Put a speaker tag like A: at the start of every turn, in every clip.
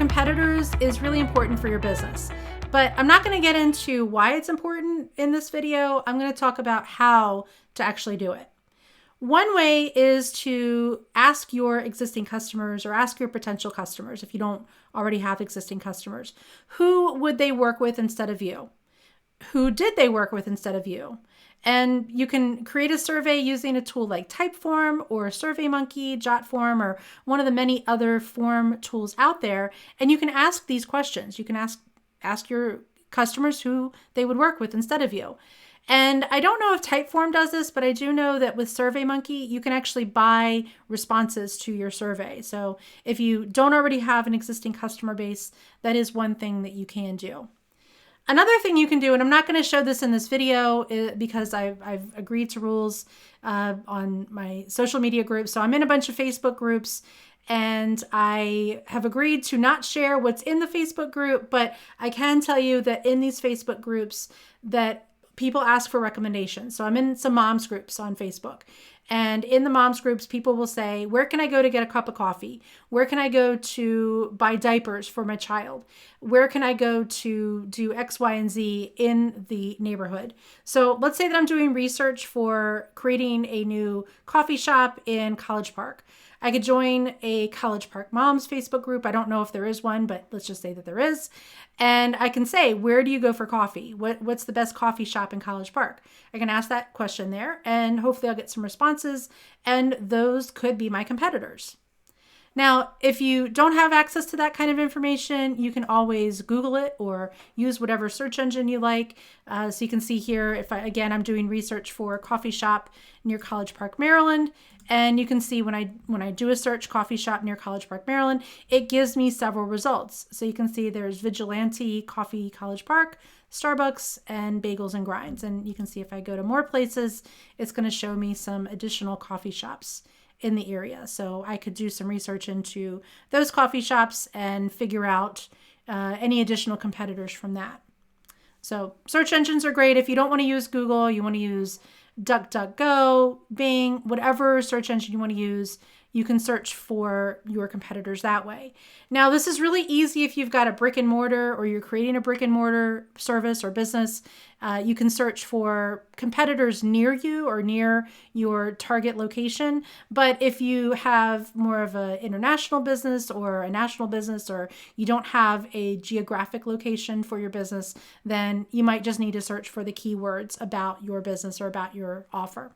A: competitors is really important for your business. But I'm not going to get into why it's important in this video. I'm going to talk about how to actually do it. One way is to ask your existing customers or ask your potential customers, if you don't already have existing customers, who would they work with instead of you? Who did they work with instead of you? And you can create a survey using a tool like Typeform or SurveyMonkey, JotForm, or one of the many other form tools out there. And you can ask these questions. You can ask your customers who they would work with instead of you. And I don't know if Typeform does this, but I do know that with SurveyMonkey, you can actually buy responses to your survey. So if you don't already have an existing customer base, that is one thing that you can do. Another thing you can do, and I'm not going to show this in this video because I've agreed to rules on my social media groups. So I'm in a bunch of Facebook groups, and I have agreed to not share what's in the Facebook group, but I can tell you that in these Facebook groups that people ask for recommendations. So I'm in some moms groups on Facebook. And in the moms groups, people will say, where can I go to get a cup of coffee? Where can I go to buy diapers for my child? Where can I go to do X, Y, and Z in the neighborhood? So let's say that I'm doing research for creating a new coffee shop in College Park. I could join a College Park Moms Facebook group. I don't know if there is one, but let's just say that there is. And I can say, where do you go for coffee? What's the best coffee shop in College Park? I can ask that question there, and hopefully I'll get some responses, and those could be my competitors. Now, if you don't have access to that kind of information, you can always Google it or use whatever search engine you like. So you can see here, if I'm doing research for a coffee shop near College Park, Maryland, and you can see when I do a search coffee shop near College Park, Maryland, it gives me several results. So you can see there's Vigilante Coffee College Park, Starbucks, and Bagels and Grinds. And you can see if I go to more places, it's going to show me some additional coffee shops in the area. So I could do some research into those coffee shops and figure out any additional competitors from that. So search engines are great. If you don't want to use Google, you want to use DuckDuckGo, Bing, whatever search engine you want to use, you can search for your competitors that way. Now, this is really easy if you've got a brick and mortar or you're creating a brick and mortar service or business. You can search for competitors near you or near your target location. But if you have more of an international business or a national business, or you don't have a geographic location for your business, then you might just need to search for the keywords about your business or about your offer.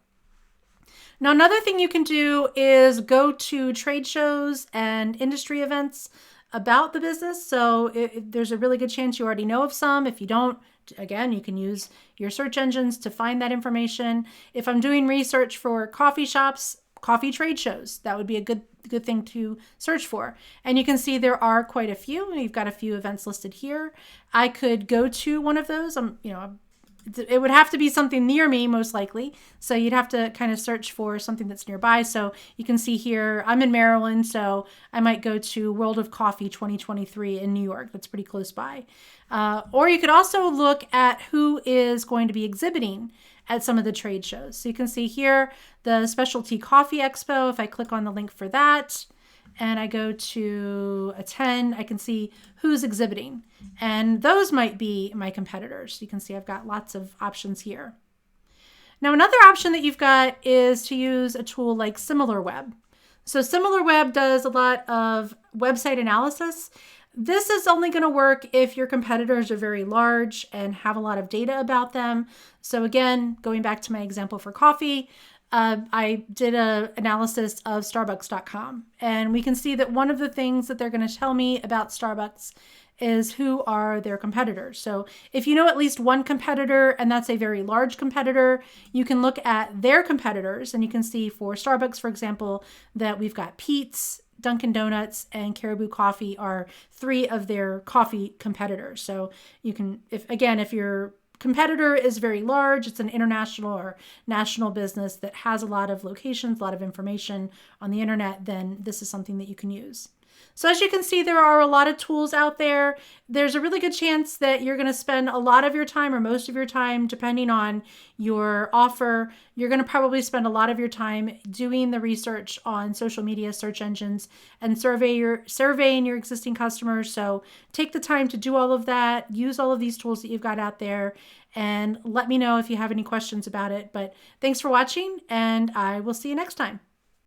A: Now, another thing you can do is go to trade shows and industry events about the business. So there's a really good chance you already know of some. If you don't, again, you can use your search engines to find that information. If I'm doing research for coffee shops, coffee trade shows, that would be a good thing to search for. And you can see there are quite a few. We've got a few events listed here. I could go to one of those. It would have to be something near me, most likely. So you'd have to kind of search for something that's nearby. So you can see here, I'm in Maryland, so I might go to World of Coffee 2023 in New York. That's pretty close by. Or you could also look at who is going to be exhibiting at some of the trade shows. So you can see here, the Specialty Coffee Expo. If I click on the link for that, and I go to attend, I can see who's exhibiting. And those might be my competitors. You can see I've got lots of options here. Now, another option that you've got is to use a tool like SimilarWeb. So SimilarWeb does a lot of website analysis. This is only going to work if your competitors are very large and have a lot of data about them. So again, going back to my example for coffee, I did an analysis of Starbucks.com, and we can see that one of the things that they're going to tell me about Starbucks is who are their competitors. So if you know at least one competitor, and that's a very large competitor, you can look at their competitors, and you can see for Starbucks, for example, that we've got Peet's, Dunkin' Donuts, and Caribou Coffee are three of their coffee competitors. So you can, if your competitor is very large, it's an international or national business that has a lot of locations, a lot of information on the internet, then this is something that you can use. So as you can see, there are a lot of tools out there. There's a really good chance that you're going to spend a lot of your time or most of your time, depending on your offer, you're going to probably spend a lot of your time doing the research on social media search engines and surveying your existing customers. So take the time to do all of that, use all of these tools that you've got out there, and let me know if you have any questions about it. But thanks for watching, and I will see you next time.